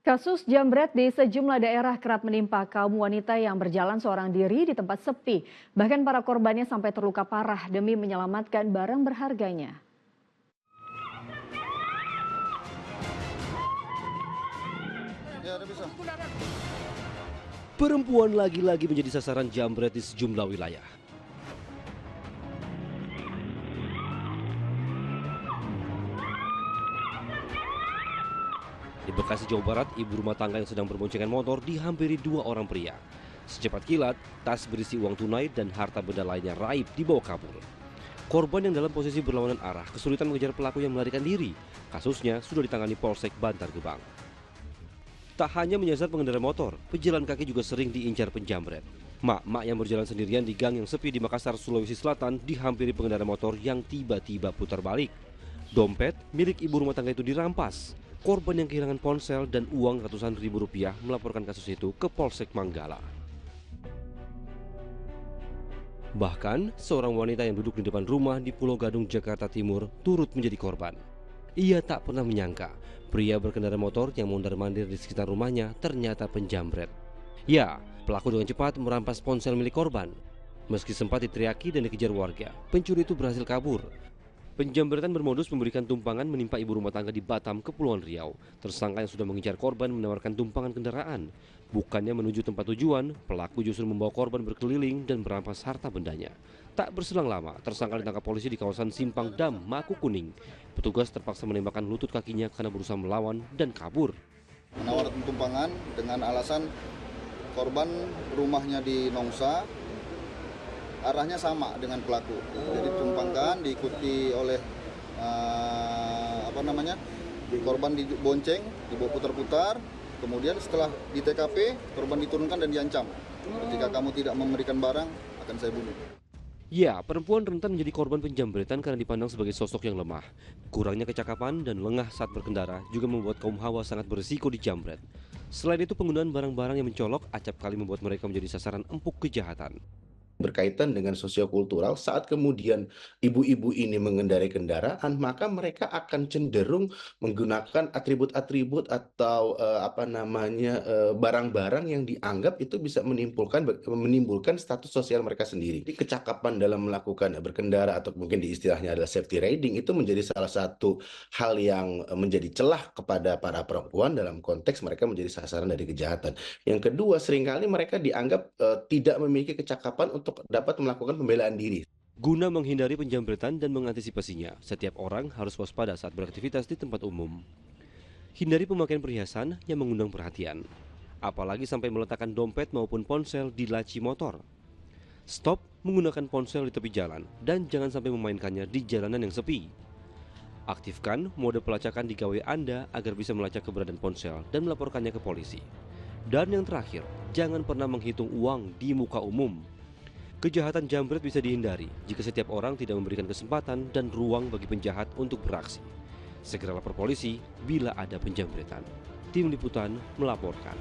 Kasus jambret di sejumlah daerah kerap menimpa kaum wanita yang berjalan seorang diri di tempat sepi. Bahkan para korbannya sampai terluka parah demi menyelamatkan barang berharganya. Perempuan lagi-lagi menjadi sasaran jambret di sejumlah wilayah. Di Bekasi, Jawa Barat, ibu rumah tangga yang sedang berboncengan motor dihampiri dua orang pria. Secepat kilat, tas berisi uang tunai dan harta benda lainnya raib dibawa kabur. Korban yang dalam posisi berlawanan arah kesulitan mengejar pelaku yang melarikan diri. Kasusnya sudah ditangani Polsek Bantar Gebang. Tak hanya menyasar pengendara motor, pejalan kaki juga sering diincar penjambret. Mak-mak yang berjalan sendirian di gang yang sepi di Makassar, Sulawesi Selatan dihampiri pengendara motor yang tiba-tiba putar balik. Dompet milik ibu rumah tangga itu dirampas. Korban yang kehilangan ponsel dan uang ratusan ribu rupiah melaporkan kasus itu ke Polsek Manggala. Bahkan, seorang wanita yang duduk di depan rumah di Pulau Gadung, Jakarta Timur turut menjadi korban. Ia tak pernah menyangka pria berkendara motor yang mondar-mandir di sekitar rumahnya ternyata penjambret. Ya, pelaku dengan cepat merampas ponsel milik korban. Meski sempat diteriaki dan dikejar warga, pencuri itu berhasil kabur. Penjambretan bermodus memberikan tumpangan menimpa ibu rumah tangga di Batam, Kepulauan Riau. Tersangka yang sudah mengincar korban menawarkan tumpangan kendaraan. Bukannya menuju tempat tujuan, pelaku justru membawa korban berkeliling dan merampas harta bendanya. Tak berselang lama, tersangka ditangkap polisi di kawasan Simpang Dam, Maku Kuning. Petugas terpaksa menembakkan lutut kakinya karena berusaha melawan dan kabur. Menawarkan tumpangan dengan alasan korban rumahnya di Nongsa, arahnya sama dengan pelaku. Jadi tumpangkan diikuti oleh korban dibonceng, dibawa putar-putar. Kemudian setelah di TKP, korban diturunkan dan diancam. Jika kamu tidak memberikan barang, akan saya bunuh. Ya, perempuan rentan menjadi korban penjambretan karena dipandang sebagai sosok yang lemah. Kurangnya kecakapan dan lengah saat berkendara juga membuat kaum hawa sangat berisiko dijambret. Selain itu, penggunaan barang-barang yang mencolok acap kali membuat mereka menjadi sasaran empuk kejahatan. Berkaitan dengan sosiokultural, saat kemudian ibu-ibu ini mengendarai kendaraan, maka mereka akan cenderung menggunakan atribut-atribut atau barang-barang yang dianggap itu bisa menimbulkan status sosial mereka sendiri. Jadi kecakapan dalam melakukan berkendara atau mungkin di istilahnya adalah safety riding itu menjadi salah satu hal yang menjadi celah kepada para perempuan dalam konteks mereka menjadi sasaran dari kejahatan. Yang kedua, seringkali mereka dianggap tidak memiliki kecakapan untuk dapat melakukan pembelaan diri. Guna menghindari penjambretan dan mengantisipasinya, setiap orang harus waspada saat beraktivitas di tempat umum. Hindari pemakaian perhiasan yang mengundang perhatian, apalagi sampai meletakkan dompet maupun ponsel di laci motor. Stop menggunakan ponsel di tepi jalan dan jangan sampai memainkannya di jalanan yang sepi. Aktifkan mode pelacakan di gawai Anda agar bisa melacak keberadaan ponsel dan melaporkannya ke polisi. Dan yang terakhir, jangan pernah menghitung uang di muka umum. Kejahatan jambret bisa dihindari jika setiap orang tidak memberikan kesempatan dan ruang bagi penjahat untuk beraksi. Segera lapor polisi bila ada penjambretan. Tim Liputan melaporkan.